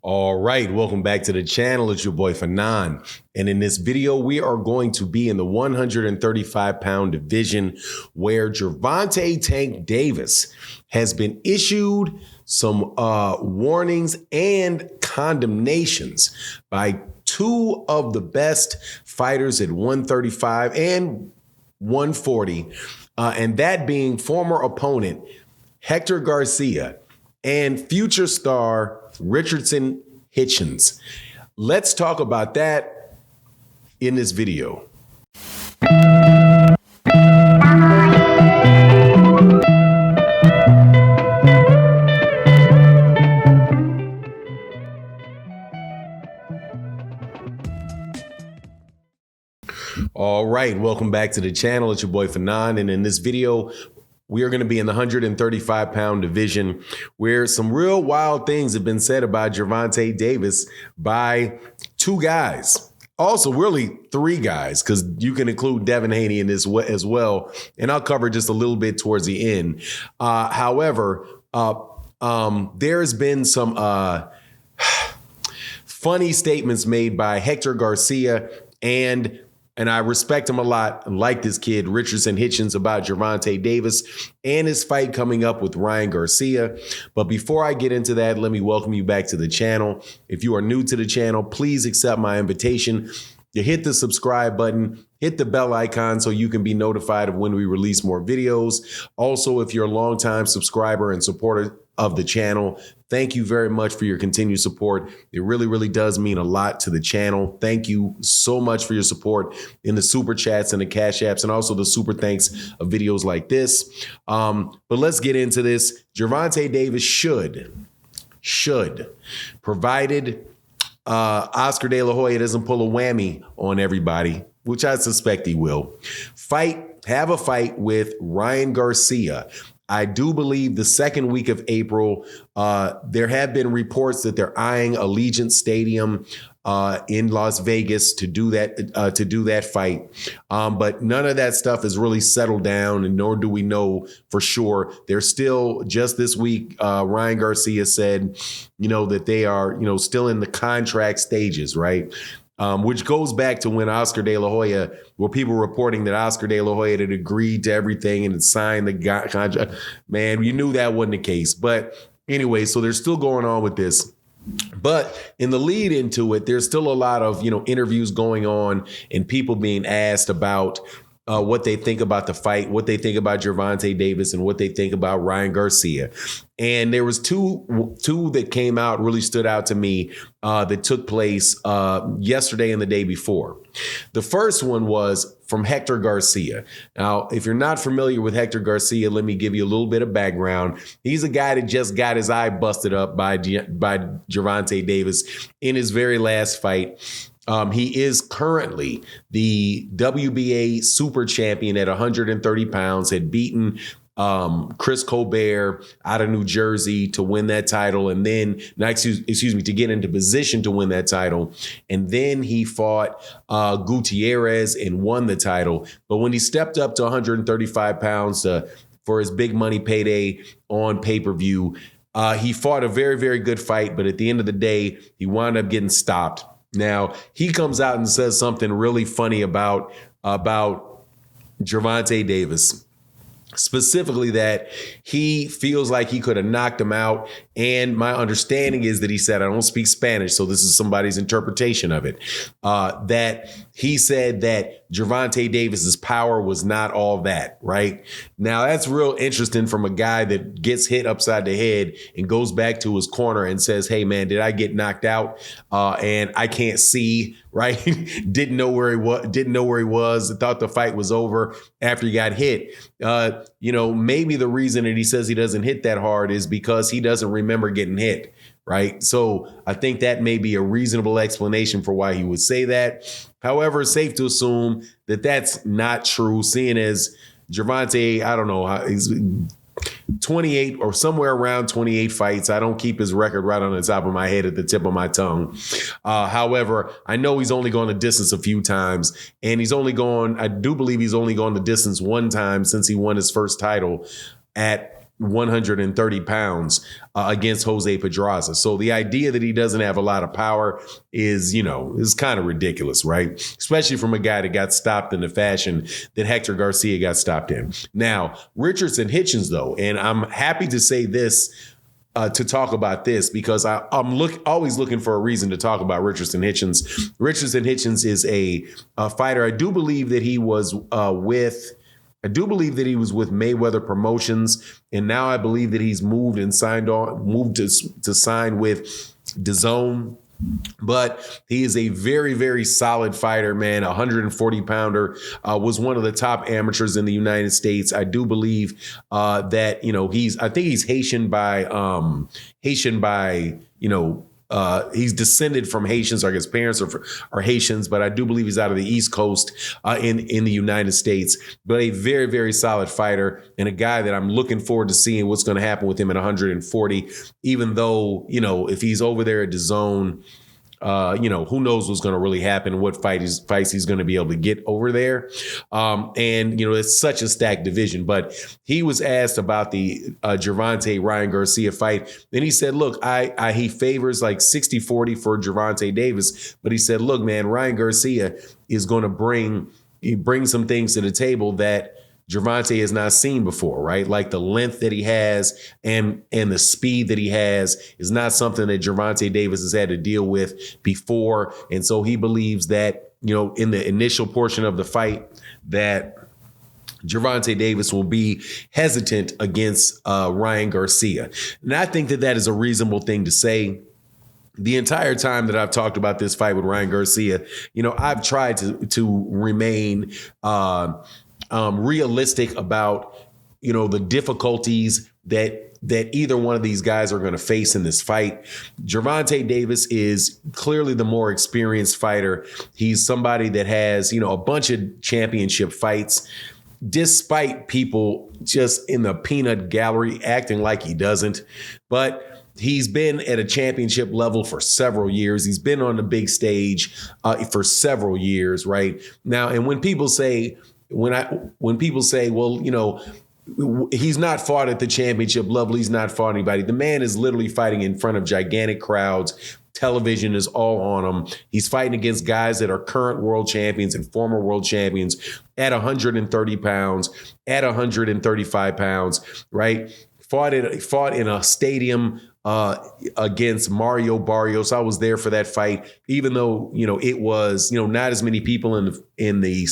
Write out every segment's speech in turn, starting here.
All right, welcome back to the channel. It's your boy Fanon. And in this video, we are going to be in the 135-pound division where Gervonta Tank Davis has been issued some warnings and condemnations by two of the best fighters at 135 and 140, and that being former opponent Hector Garcia and future star Richardson Hitchens. Let's talk about that in this video. All right, welcome back to the channel. It's your boy Fanon, and in this video, we are going to be in the 135-pound division where some real wild things have been said about Gervonta Davis by two guys. Also, really three guys, because you can include Devin Haney in this as well. And I'll cover just a little bit towards the end. However, there's been some funny statements made by Hector Garcia and I respect him a lot. I like this kid, Richardson Hitchens, about Gervonta Davis and his fight coming up with Ryan Garcia. But before I get into that, let me welcome you back to the channel. If you are new to the channel, please accept my invitation to hit the subscribe button, hit the bell icon so you can be notified of when we release more videos. Also, if you're a longtime subscriber and supporter of the channel, thank you very much for your continued support. It really, really does mean a lot to the channel. Thank you so much for your support in the super chats and the cash apps and also the super thanks of videos like this. But let's get into this. Gervonta Davis should, provided Oscar De La Hoya doesn't pull a whammy on everybody, which I suspect he will, have a fight with Ryan Garcia. I do believe the second week of April, there have been reports that they're eyeing Allegiant Stadium in Las Vegas to do that fight. But none of that stuff is really settled down, and nor do we know for sure. They're still, just this week, Ryan Garcia said, that they are, still in the contract stages, right? Which goes back to when Oscar De La Hoya, where people were reporting that Oscar De La Hoya had agreed to everything and had signed the contract. Man, you knew that wasn't the case. But anyway, so they're still going on with this. But in the lead into it, there's still a lot of, interviews going on and people being asked about what they think about the fight, what they think about Gervonta Davis, and what they think about Ryan Garcia. And there was two that came out, really stood out to me, that took place yesterday and the day before. The first one was from Hector Garcia. Now, if you're not familiar with Hector Garcia, let me give you a little bit of background. He's a guy that just got his eye busted up by Gervonta Davis in his very last fight. He is currently the WBA super champion at 130 pounds, had beaten Chris Colbert out of New Jersey to win that title. And then, to get into position to win that title. And then he fought Gutierrez and won the title. But when he stepped up to 135 pounds for his big money payday on pay-per-view, he fought a very, very good fight. But at the end of the day, he wound up getting stopped. Now, he comes out and says something really funny about Gervonta Davis, specifically that he feels like he could have knocked him out. And my understanding is that he said, I don't speak Spanish, so this is somebody's interpretation of it, that he said that Gervonta Davis's power was not all that, right? Now, that's real interesting from a guy that gets hit upside the head and goes back to his corner and says, hey, man, did I get knocked out? And I can't see, right? Didn't know where he was. Thought the fight was over after he got hit. Maybe the reason that he says he doesn't hit that hard is because he doesn't remember getting hit, right? So I think that may be a reasonable explanation for why he would say that. However, it's safe to assume that that's not true, seeing as Gervonta, I don't know, he's 28 or somewhere around 28 fights. I don't keep his record right on the top of my head at the tip of my tongue. However, I know he's only gone the distance a few times, and I do believe he's only gone the distance one time since he won his first title at 130 pounds against Jose Pedraza. So the idea that he doesn't have a lot of power is kind of ridiculous, right? Especially from a guy that got stopped in the fashion that Hector Garcia got stopped in. Now, Richardson Hitchens, though, and I'm happy to say this, to talk about this, because I'm always looking for a reason to talk about Richardson Hitchens. Richardson Hitchens is a fighter. I do believe that he was with Mayweather Promotions, and now I believe that he's moved to sign with DAZN. But he is a very, very solid fighter, man. 140 pounder, was one of the top amateurs in the United States. I do believe that, I think he's Haitian by, he's descended from Haitians, or his parents are Haitians, but I do believe he's out of the East Coast in the United States. But a very, very solid fighter, and a guy that I'm looking forward to seeing what's going to happen with him at 140, even though, if he's over there at DAZN, who knows what's going to really happen, what fights he's going to be able to get over there. It's such a stacked division. But he was asked about the Gervonta Ryan Garcia fight, and he said, look, he favors like 60-40 for Gervonta Davis. But he said, look, man, Ryan Garcia is going to bring some things to the table that Gervonta has not seen before, right? Like the length that he has and the speed that he has is not something that Gervonta Davis has had to deal with before. And so he believes that, in the initial portion of the fight, that Gervonta Davis will be hesitant against Ryan Garcia. And I think that is a reasonable thing to say. The entire time that I've talked about this fight with Ryan Garcia, I've tried to remain realistic about, the difficulties that either one of these guys are going to face in this fight. Gervonta Davis is clearly the more experienced fighter. He's somebody that has, a bunch of championship fights, despite people just in the peanut gallery acting like he doesn't. But he's been at a championship level for several years. He's been on the big stage for several years, right? Now, and when people say, well, he's not fought at the championship level, he's not fought anybody. The man is literally fighting in front of gigantic crowds. Television is all on him. He's fighting against guys that are current world champions and former world champions at 130 pounds, at 135 pounds, right? Fought in a stadium against Mario Barrios. I was there for that fight, even though it was not as many people in the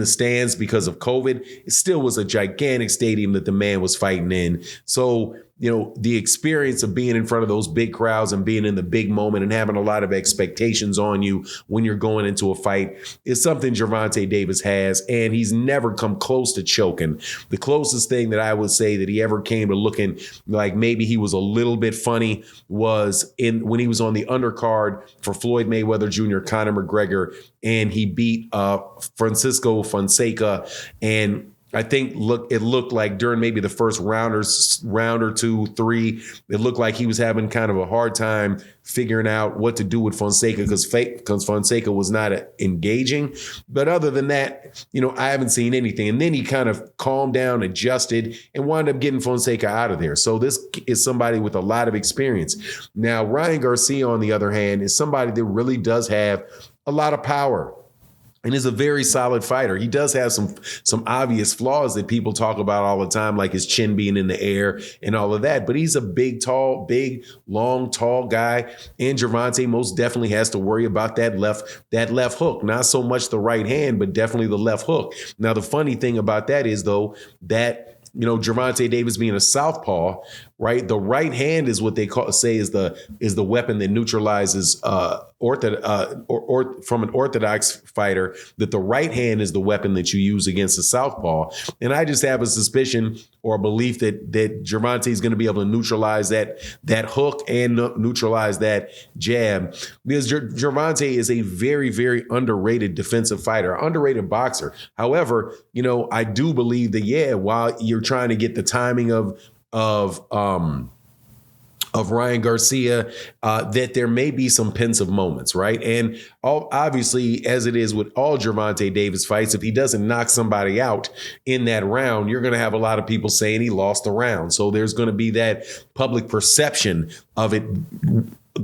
stands because of COVID. It still was a gigantic stadium that the man was fighting in. So the experience of being in front of those big crowds and being in the big moment and having a lot of expectations on you when you're going into a fight is something Gervonta Davis has, and he's never come close to choking. The closest thing that I would say that he ever came to looking like maybe he was a little bit funny was when he was on the undercard for Floyd Mayweather Jr., Conor McGregor, and he beat Francisco Fonseca. And I think it looked like during maybe the first round or two, three, it looked like he was having kind of a hard time figuring out what to do with Fonseca because Fonseca was not engaging. But other than that, I haven't seen anything. And then he kind of calmed down, adjusted, and wound up getting Fonseca out of there. So this is somebody with a lot of experience. Now, Ryan Garcia, on the other hand, is somebody that really does have a lot of power and is a very solid fighter. He does have some obvious flaws that people talk about all the time, like his chin being in the air and all of that. But he's a big, long, tall guy. And Gervonta most definitely has to worry about that left hook. Not so much the right hand, but definitely the left hook. Now, the funny thing about that is, though, that Gervonta Davis being a southpaw, right? The right hand is what they say is the weapon that neutralizes from an orthodox fighter, that the right hand is the weapon that you use against a southpaw. And I just have a suspicion or a belief that Gervonta is going to be able to neutralize that hook and neutralize that jab, because Gervonta is a very, very underrated defensive fighter, underrated boxer. However, I do believe that, while you're trying to get the timing of of Ryan Garcia, that there may be some pensive moments, right? And obviously, as it is with all Gervonta Davis fights, if he doesn't knock somebody out in that round, you're going to have a lot of people saying he lost the round. So there's going to be that public perception of it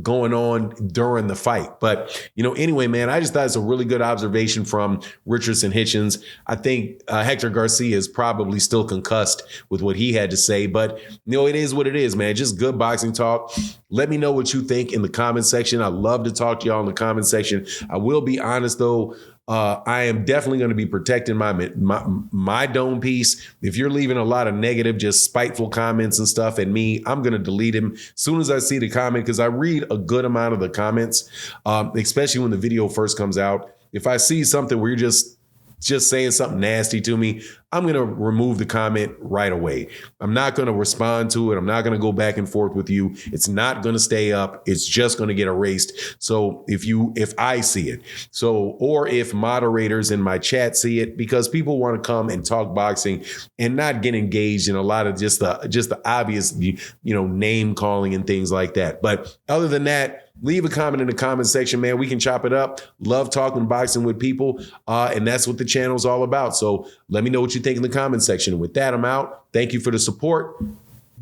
going on during the fight. But, anyway, man, I just thought it's a really good observation from Richardson Hitchens. I think Hector Garcia is probably still concussed with what he had to say, but it is what it is, man. Just good boxing talk. Let me know what you think in the comment section. I love to talk to y'all in the comment section. I will be honest though, I am definitely going to be protecting my dome piece. If you're leaving a lot of negative, just spiteful comments and stuff at me, I'm going to delete him as soon as I see the comment, because I read a good amount of the comments, especially when the video first comes out. If I see something where you're just saying something nasty to me, I'm going to remove the comment right away. I'm not going to respond to it. I'm not going to go back and forth with you. It's not going to stay up. It's just going to get erased. So if I see it, or if moderators in my chat see it, because people want to come and talk boxing and not get engaged in a lot of just the obvious, name calling and things like that. But other than that, leave a comment in the comment section, man. We can chop it up. Love talking boxing with people. And that's what the channel's all about. So let me know what you think in the comment section. With that, I'm out. Thank you for the support.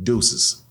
Deuces.